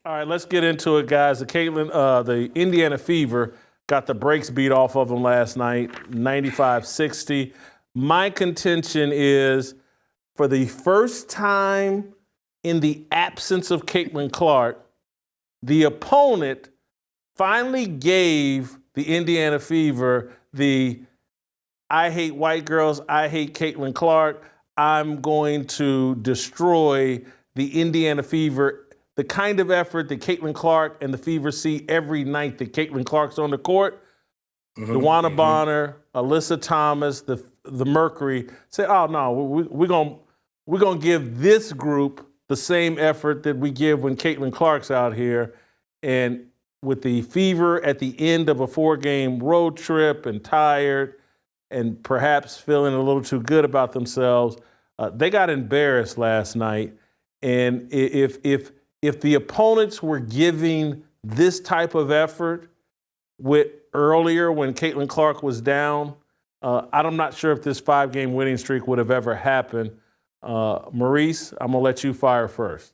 All right, let's get into it, guys. The Indiana Fever got the brakes beat off of them last night, 95-60. My contention is, for the first time in the absence of Caitlin Clark, the opponent finally gave the Indiana Fever the "I hate white girls, I hate Caitlin Clark, I'm going to destroy the Indiana Fever," the kind of effort that Caitlin Clark and the Fever see every night that Caitlin Clark's on the court. DeWanna Bonner, Alyssa Thomas, the Mercury say, "Oh no, we're gonna give this group the same effort that we give when Caitlin Clark's out here." And with the Fever at the end of a 4-game road trip and tired and perhaps feeling a little too good about themselves, they got embarrassed last night. And if the opponents were giving this type of effort earlier when Caitlin Clark was down, I'm not sure if this 5-game winning streak would have ever happened. Maurice, I'm going to let you fire first.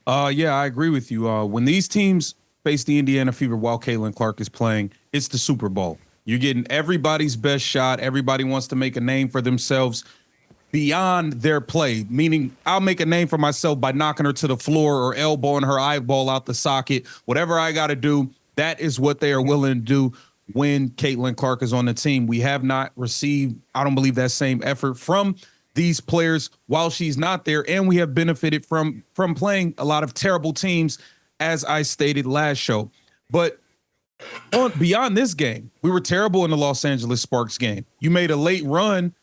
Yeah, I agree with you. When these teams face the Indiana Fever while Caitlin Clark is playing, it's the Super Bowl. You're getting everybody's best shot. Everybody wants to make a name for themselves beyond their play, meaning I'll make a name for myself by knocking her to the floor or elbowing her eyeball out the socket. Whatever I got to do, that is what they are willing to do when Caitlin Clark is on the team. We have not received, I don't believe, that same effort from these players while she's not there, and we have benefited from playing a lot of terrible teams, as I stated last show. But beyond this game, we were terrible in the Los Angeles Sparks game. You made a late run.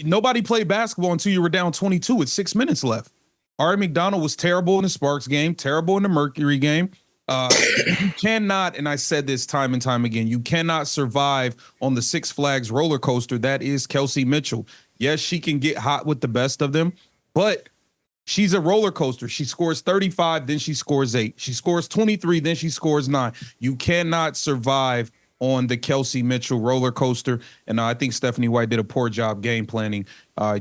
Nobody played basketball until you were down 22 with 6 minutes left. Ari McDonald was terrible in the Sparks game, terrible in the Mercury game. You cannot, and I said this time and time again, you cannot survive on the Six Flags roller coaster that is Kelsey Mitchell. Yes, she can get hot with the best of them, but she's a roller coaster. She scores 35, then she scores 8. She scores 23, then she scores 9. You cannot survive on the Kelsey Mitchell roller coaster, and I think Stephanie White did a poor job game planning.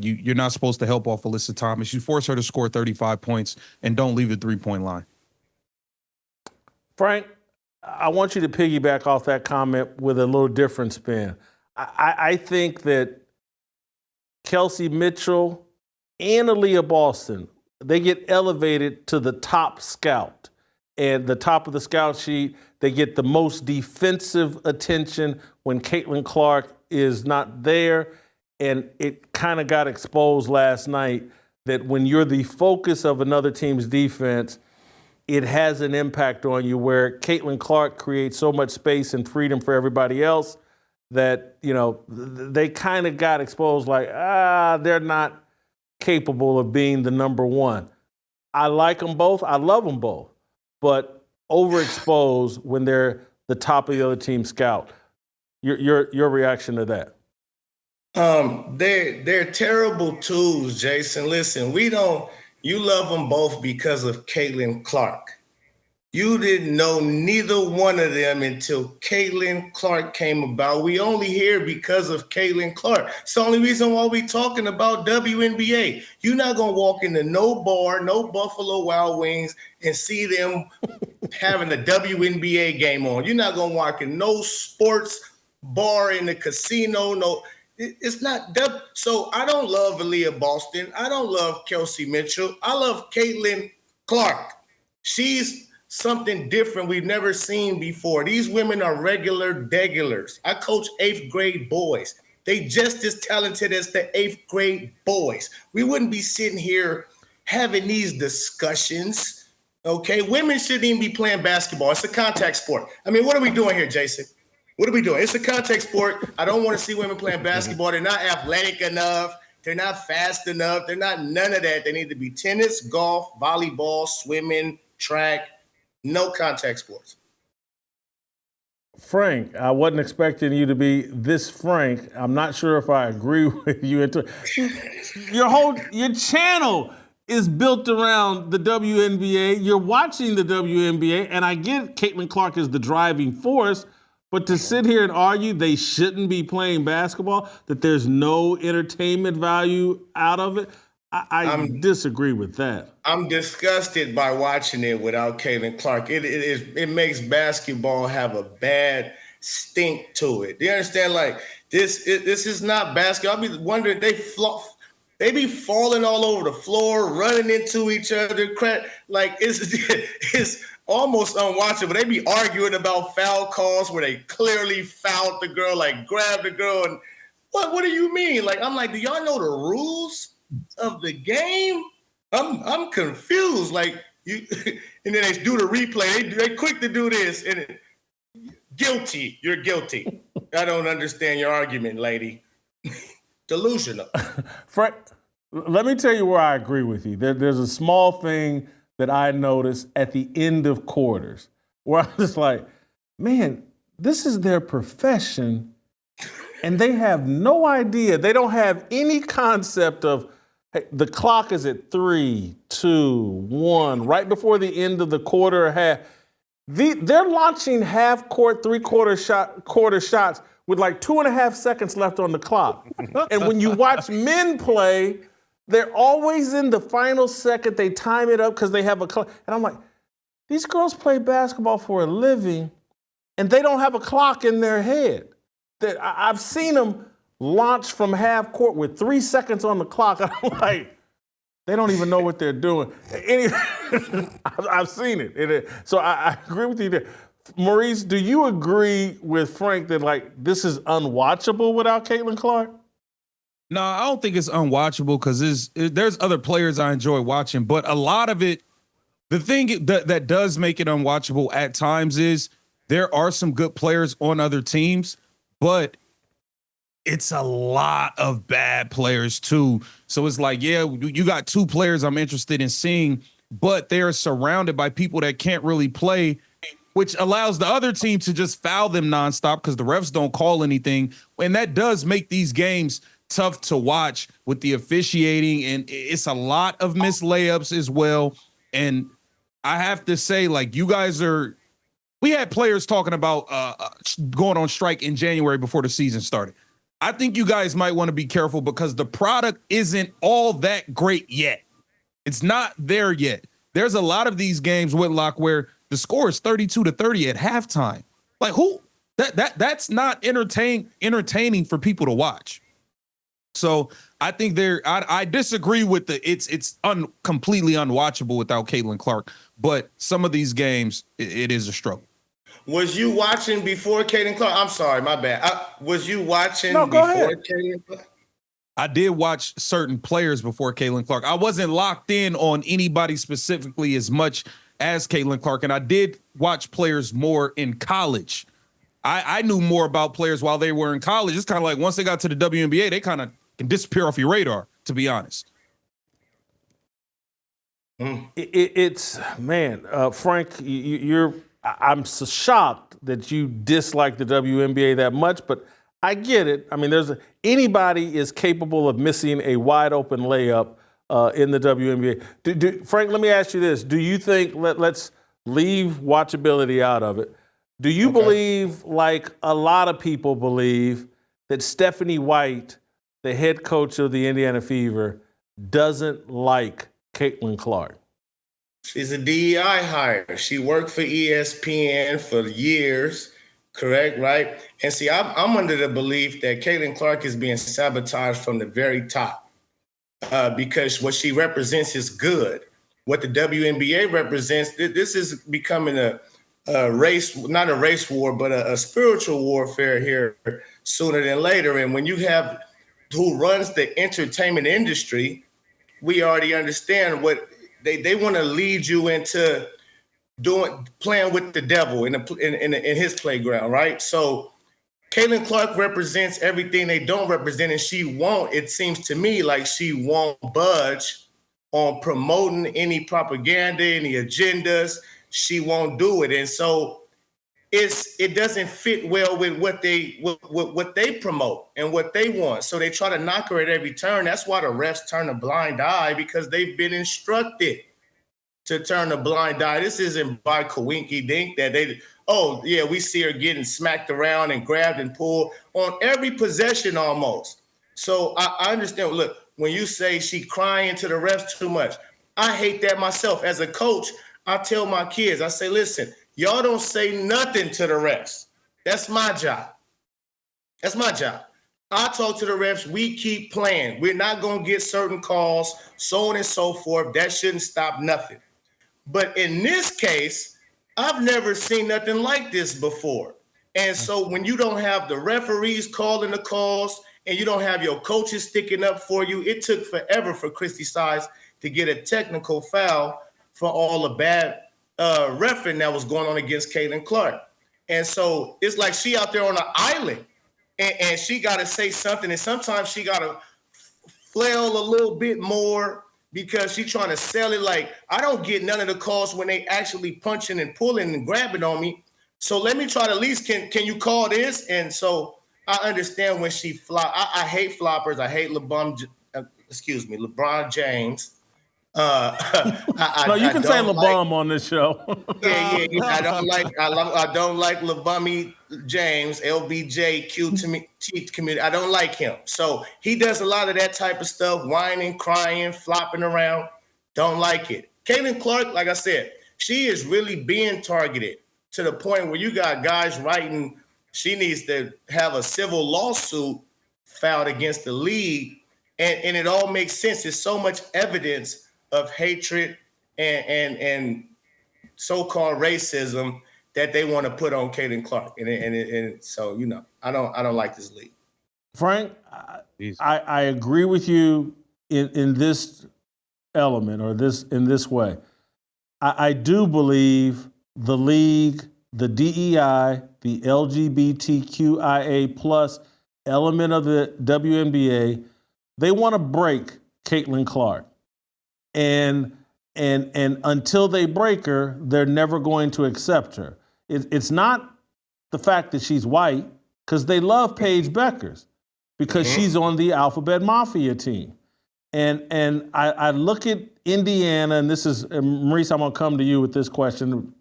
You're not supposed to help off Alyssa Thomas. You force her to score 35 points and don't leave the three-point line. Frank, I want you to piggyback off that comment with a little different spin. I think that Kelsey Mitchell and Aaliyah Boston, they get elevated to the top scout. And the top of the scout sheet, they get the most defensive attention when Caitlin Clark is not there. And it kind of got exposed last night that when you're the focus of another team's defense, it has an impact on you, where Caitlin Clark creates so much space and freedom for everybody else that, they kind of got exposed like, they're not capable of being the number one. I like them both. I love them both. But overexposed when they're the top of the other team scout. Your reaction to that? They're terrible tools, Jason. Listen, you love them both because of Caitlin Clark. You didn't know neither one of them until Caitlin Clark came about. We only here because of Caitlin Clark. It's the only reason why we talking about WNBA. You're not going to walk into no bar, no Buffalo Wild Wings, and see them having a WNBA game on. You're not going to walk in no sports bar in the casino. No, it's not. So I don't love Aaliyah Boston. I don't love Kelsey Mitchell. I love Caitlin Clark. She's something different we've never seen before. These women are regulars. I coach 8th grade boys. They just as talented as the 8th grade boys. We wouldn't be sitting here having these discussions, okay? Women shouldn't even be playing basketball. It's a contact sport. I mean, what are we doing here, Jason? What are we doing? It's a contact sport. I don't want to see women playing basketball. They're not athletic enough. They're not fast enough. They're not none of that. They need to be tennis, golf, volleyball, swimming, track. No contact sports. Frank, I wasn't expecting you to be this frank. I'm not sure if I agree with you. Your channel is built around the WNBA. You're watching the WNBA, and I get Caitlin Clark is the driving force, but to sit here and argue they shouldn't be playing basketball, that there's no entertainment value out of it, I disagree with that. I'm disgusted by watching it without Caitlin Clark. It makes basketball have a bad stink to it. Do you understand? Like this is not basketball. I'll be wondering they be falling all over the floor, running into each other. Like it's almost unwatchable. They be arguing about foul calls where they clearly fouled the girl, like grabbed the girl, and what do you mean? Like I'm like, do y'all know the rules of the game? I'm confused. Like you, and then they do the replay. They quick to do this and guilty. You're guilty. I don't understand your argument, lady. Delusional. Frank, let me tell you where I agree with you. There's a small thing that I noticed at the end of quarters where I'm just like, man, this is their profession, and they have no idea. They don't have any concept of, hey, the clock is at 3, 2, 1, right before the end of the quarter or half. They're launching half court, quarter shots with like 2.5 seconds left on the clock. And when you watch men play, they're always in the final second. They time it up because they have a clock. And I'm like, these girls play basketball for a living, and they don't have a clock in their head. I've seen them launch from half court with 3 seconds on the clock. I'm like, they don't even know what they're doing. Anyway, I've seen it. So I agree with you there. Maurice, do you agree with Frank that like this is unwatchable without Caitlin Clark? No, I don't think it's unwatchable because there's other players I enjoy watching, but a lot of it, the thing that does make it unwatchable at times is there are some good players on other teams, but it's a lot of bad players too. So it's like, yeah, you got 2 players I'm interested in seeing, but they're surrounded by people that can't really play, which allows the other team to just foul them nonstop because the refs don't call anything. And that does make these games tough to watch with the officiating. And it's a lot of missed layups as well. And I have to say, like, we had players talking about going on strike in January before the season started. I think you guys might want to be careful because the product isn't all that great yet. It's not there yet. There's a lot of these games, Whitlock, where the score is 32-30 at halftime. Like that's not entertaining for people to watch. So I think I disagree with it's completely unwatchable without Caitlin Clark. But some of these games, it is a struggle. Was you watching before Caitlin Clark? I'm sorry, my bad. Was you watching No, go before ahead. Caitlin Clark? I did watch certain players before Caitlin Clark. I wasn't locked in on anybody specifically as much as Caitlin Clark, and I did watch players more in college. I knew more about players while they were in college. It's kind of like once they got to the WNBA, they kind of can disappear off your radar, to be honest. It's man, Frank, I'm so shocked that you dislike the WNBA that much, but I get it. I mean, anybody is capable of missing a wide open layup in the WNBA. Frank, let me ask you this. Do you think, let's leave watchability out of it, do you believe, like a lot of people believe, that Stephanie White, the head coach of the Indiana Fever, doesn't like Caitlin Clark? She's a DEI hire. She worked for ESPN for years, correct, right? And see, I'm under the belief that Caitlin Clark is being sabotaged from the very top because what she represents is good. What the WNBA represents, this is becoming a race, not a race war, but a spiritual warfare here sooner than later. And when you have who runs the entertainment industry, we already understand what they want to lead you into playing with the devil in his playground, right? So Caitlin Clark represents everything they don't represent, and it seems to me like she won't budge on promoting any propaganda, any agendas. She won't do it. And so it doesn't fit well with what they promote and what they want. So they try to knock her at every turn. That's why the refs turn a blind eye, because they've been instructed to turn a blind eye. This isn't by coinky dink that we see her getting smacked around and grabbed and pulled on every possession almost. So I understand. Look, when you say she crying to the refs too much. I hate that myself. As a coach, I tell my kids, I say, listen, y'all don't say nothing to the refs. That's my job. That's my job. I talk to the refs. We keep playing. We're not going to get certain calls, so on and so forth. That shouldn't stop nothing. But in this case, I've never seen nothing like this before. And so when you don't have the referees calling the calls and you don't have your coaches sticking up for you, it took forever for Christy Sides to get a technical foul for all the bad reffing that was going on against Caitlin Clark. And so it's like she out there on an island and she got to say something. And sometimes she got to flail a little bit more because she's trying to sell it. Like, I don't get none of the calls when they actually punching and pulling and grabbing on me. So let me try to at least, can you call this? And so I understand when she flop. I hate floppers. I hate LeBron James. No, you can say LeBron on this show. Yeah. I don't like LeBron James, LBJ, Q to me, T community. I don't like him. So he does a lot of that type of stuff, whining, crying, flopping around. Don't like it. Caitlin Clark, like I said, she is really being targeted to the point where you got guys writing she needs to have a civil lawsuit filed against the league. And it all makes sense. There's so much evidence of hatred and so-called racism that they want to put on Caitlin Clark. And so, you know, I don't like this league. Frank, I agree with you in this element or in this way. I do believe the league, the DEI, the LGBTQIA plus element of the WNBA, they want to break Caitlin Clark. And until they break her, they're never going to accept her. It's not the fact that she's white, because they love Paige Beckers, because she's on the Alphabet Mafia team. And I look at Indiana, and this is, Maurice, I'm going to come to you with this question,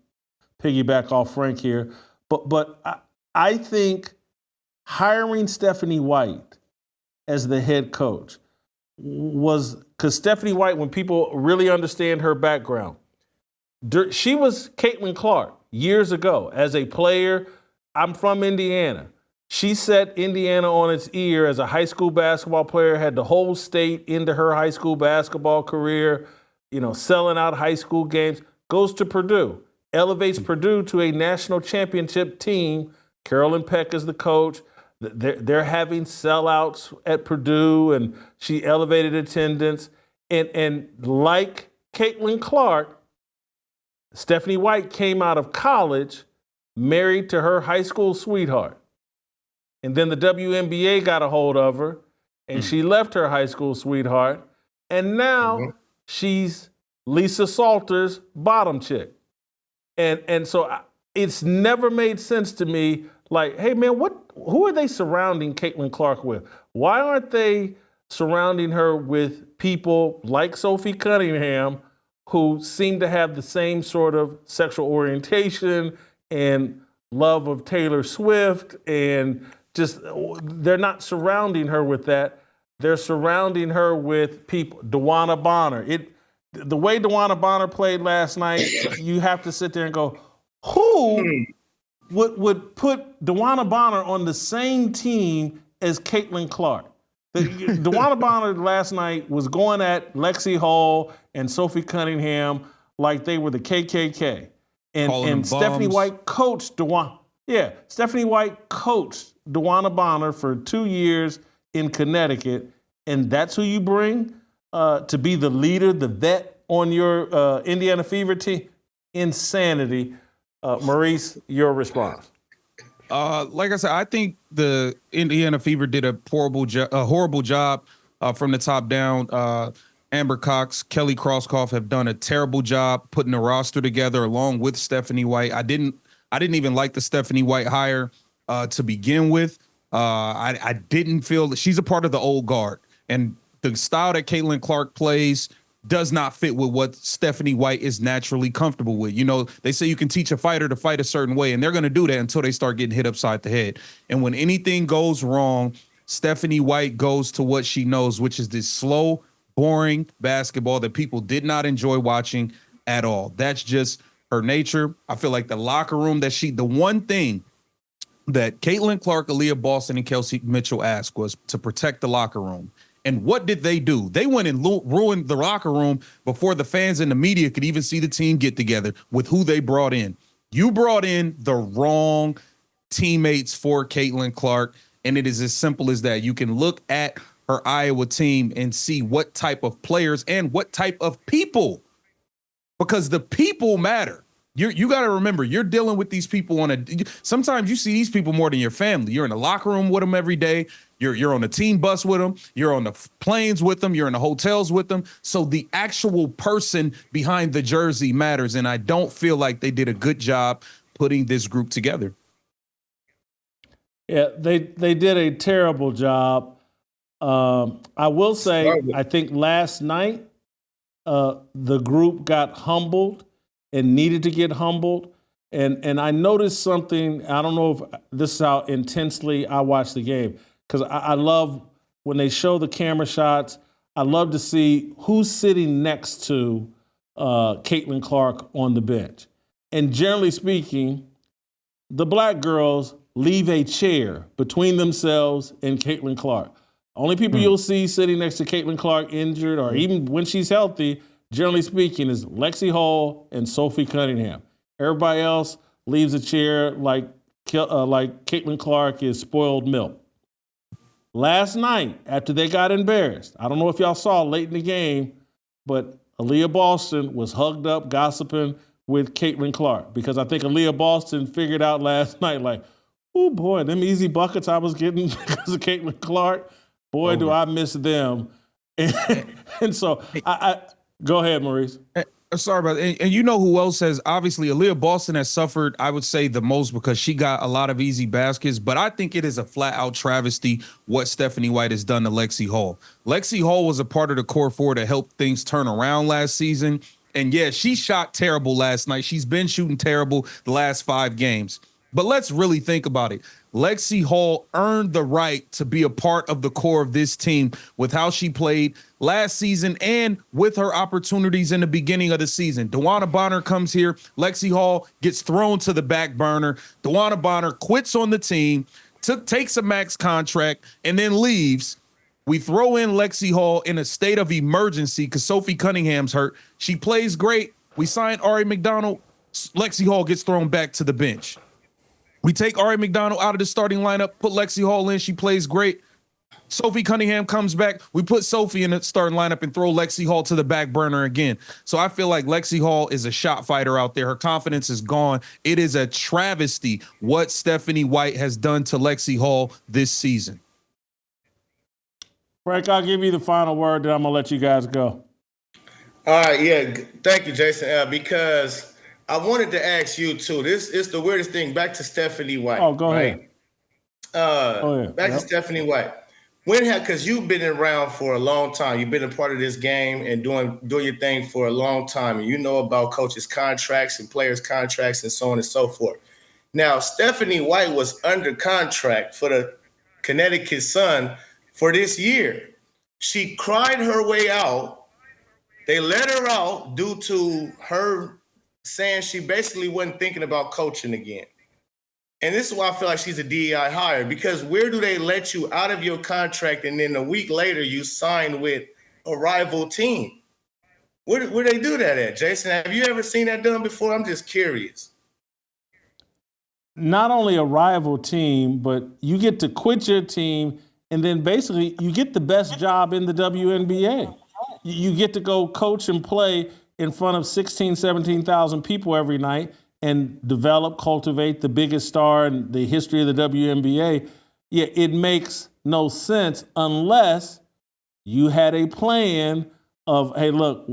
piggyback off Frank here. But I think hiring Stephanie White as the head coach was, because Stephanie White, when people really understand her background, she was Caitlin Clark years ago as a player. I'm from Indiana. She set Indiana on its ear as a high school basketball player, had the whole state into her high school basketball career, you know, selling out high school games, goes to Purdue, elevates Purdue to a national championship team. Carolyn Peck is the coach. They're having sellouts at Purdue, and she elevated attendance. And like Caitlin Clark, Stephanie White came out of college married to her high school sweetheart. And then the WNBA got a hold of her, and she left her high school sweetheart. And now she's Lisa Salter's bottom chick. And so it's never made sense to me, like, hey, man, who are they surrounding Caitlin Clark with? Why aren't they surrounding her with people like Sophie Cunningham, who seem to have the same sort of sexual orientation and love of Taylor Swift, and just, they're not surrounding her with that. They're surrounding her with people. DeWanna Bonner. The way DeWanna Bonner played last night, you have to sit there and go, who would put DeWanna Bonner on the same team as Caitlin Clark? DeWanna Bonner last night was going at Lexi Hall and Sophie Cunningham like they were the KKK. And Stephanie White coached DeWanna. Yeah, Stephanie White coached DeWanna Bonner for 2 years in Connecticut, and that's who you bring to be the leader, the vet on your Indiana Fever team? Insanity. Maurice, your response. Like I said, I think the Indiana Fever did a horrible job from the top down. Amber Cox, Kelly Crosskoff have done a terrible job putting a roster together along with Stephanie White. I didn't even like the Stephanie White hire to begin with. I didn't feel that she's a part of the old guard, and the style that Caitlin Clark plays does not fit with what Stephanie White is naturally comfortable with. You know, they say you can teach a fighter to fight a certain way, and they're going to do that until they start getting hit upside the head. And when anything goes wrong, Stephanie White goes to what she knows, which is this slow, boring basketball that people did not enjoy watching at all. That's just her nature. I feel like the locker room the one thing that Caitlin Clark, Aaliyah Boston, and Kelsey Mitchell asked was to protect the locker room. And what did they do? They went and ruined the locker room before the fans and the media could even see the team get together with who they brought in. You brought in the wrong teammates for Caitlin Clark, and it is as simple as that. You can look at her Iowa team and see what type of players and what type of people, because the people matter. You got to remember, you're dealing with these people sometimes you see these people more than your family. You're in the locker room with them every day. You're on the team bus with them. You're on the planes with them. You're in the hotels with them. So the actual person behind the jersey matters. And I don't feel like they did a good job putting this group together. Yeah, they did a terrible job. I will say, I think last night the group got humbled and needed to get humbled. And I noticed something. I don't know if this is how intensely I watch the game, because I love when they show the camera shots. I love to see who's sitting next to Caitlin Clark on the bench. And generally speaking, the black girls leave a chair between themselves and Caitlin Clark. Only people you'll see sitting next to Caitlin Clark injured, or even when she's healthy, generally speaking, is Lexi Hall and Sophie Cunningham. Everybody else leaves a chair like Caitlin Clark is spoiled milk. Last night, after they got embarrassed, I don't know if y'all saw late in the game, but Aaliyah Boston was hugged up gossiping with Caitlin Clark, because I think Aaliyah Boston figured out last night, like, oh boy, them easy buckets I was getting because of Caitlin Clark, boy, do I miss them. And so I go ahead, Maurice. Sorry about that. And you know who else has, obviously, Aaliyah Boston has suffered, I would say, the most because she got a lot of easy baskets. But I think it is a flat-out travesty what Stephanie White has done to Lexi Hall. Lexi Hall was a part of the core four to help things turn around last season. And yeah, she shot terrible last night. She's been shooting terrible the last 5 games. But let's really think about it. Lexi Hall earned the right to be a part of the core of this team with how she played last season and with her opportunities in the beginning of the season. DeWanna Bonner comes here. Lexi Hall gets thrown to the back burner. DeWanna Bonner quits on the team, takes a max contract, and then leaves. We throw in Lexi Hall in a state of emergency because Sophie Cunningham's hurt. She plays great. We sign Ari McDonald. Lexi Hall gets thrown back to the bench. We take Ari McDonald out of the starting lineup, put Lexi Hall in. She plays great. Sophie Cunningham comes back. We put Sophie in the starting lineup and throw Lexi Hall to the back burner again. So I feel like Lexi Hall is a shot fighter out there. Her confidence is gone. It is a travesty what Stephanie White has done to Lexi Hall this season. Frank, I'll give you the final word, then I'm going to let you guys go. All right, yeah. Thank you, Jason. Because I wanted to ask you, too. This is the weirdest thing. Back to Stephanie White. Oh, go ahead. Back to Stephanie White. Because you've been around for a long time. You've been a part of this game and doing your thing for a long time. And you know about coaches' contracts and players' contracts and so on and so forth. Now, Stephanie White was under contract for the Connecticut Sun for this year. She cried her way out. They let her out due to her saying she basically wasn't thinking about coaching again. And this is why I feel like she's a DEI hire, because where do they let you out of your contract and then a week later you sign with a rival team? Where do they do that at, Jason? Have you ever seen that done before? I'm just curious. Not only a rival team, but you get to quit your team, and then basically you get the best job in the WNBA. You get to go coach and play in front of 16, 17,000 people every night and develop, cultivate the biggest star in the history of the WNBA. Yeah, it makes no sense unless you had a plan of, hey, look,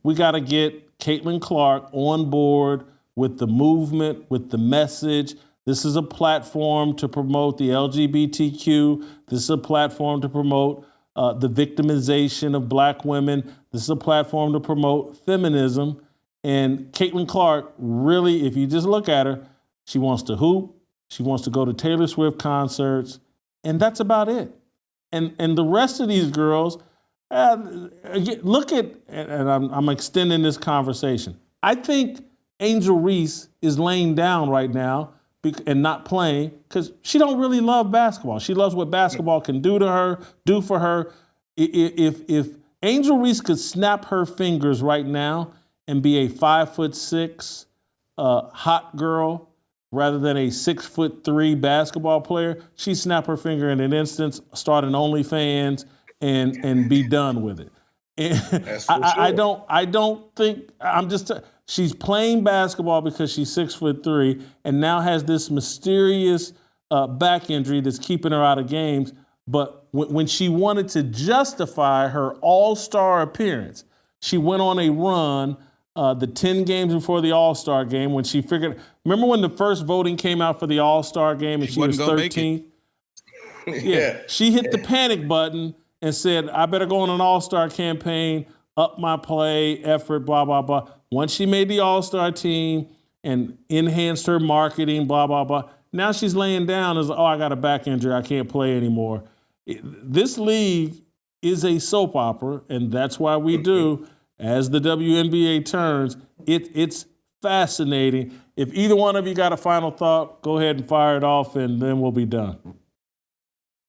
we got to get Caitlin Clark on board with the movement, with the message. This is a platform to promote the LGBTQ. This is a platform to promote the victimization of Black women. This is a platform to promote feminism. And Caitlin Clark, really, if you just look at her, she wants to hoop. She wants to go to Taylor Swift concerts. And that's about it. And the rest of these girls, look at, and I'm extending this conversation. I think Angel Reese is laying down right now and not playing because she don't really love basketball. She loves what basketball can do for her. If Angel Reese could snap her fingers right now and be a 5'6" hot girl rather than a 6'3" basketball player, she'd snap her finger in an instant, start an OnlyFans, and be done with it. And I don't think she's playing basketball because she's 6'3" and now has this mysterious back injury that's keeping her out of games. But when she wanted to justify her all-star appearance, she went on a run the 10 games before the All-Star game when she figured. Remember when the first voting came out for the All-Star game and she was 13th? Yeah, she hit the panic button and said, I better go on an All-Star campaign, up my play, effort, blah, blah, blah. Once she made the All-Star team and enhanced her marketing, blah, blah, blah, now she's laying down as, I got a back injury, I can't play anymore. This league is a soap opera, and that's why we do, as the WNBA turns, it's fascinating. If either one of you got a final thought, go ahead and fire it off, and then we'll be done.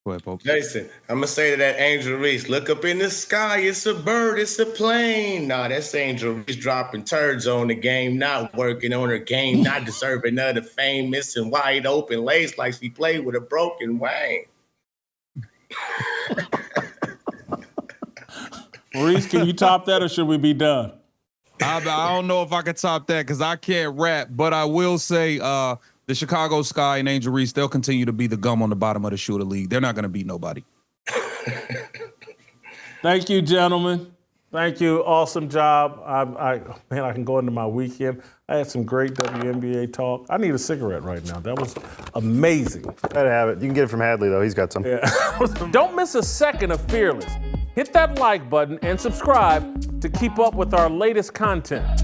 Go ahead, folks. Jason, I'm going to say to that Angel Reese, look up in the sky. It's a bird. It's a plane. Nah, that's Angel Reese dropping turds on the game, not working on her game, not deserving none of the fame, missing wide open lays like she played with a broken wing. Maurice, can you top that or should we be done? I don't know if I can top that because I can't rap, but I will say the Chicago Sky and Angel Reese, they'll continue to be the gum on the bottom of the shoe of the league. They're not going to beat nobody. Thank you, gentlemen. Thank you. Awesome job. I can go into my weekend. I had some great WNBA talk. I need a cigarette right now. That was amazing. Gotta have it. You can get it from Hadley, though. He's got some. Yeah. Don't miss a second of Fearless. Hit that like button and subscribe to keep up with our latest content.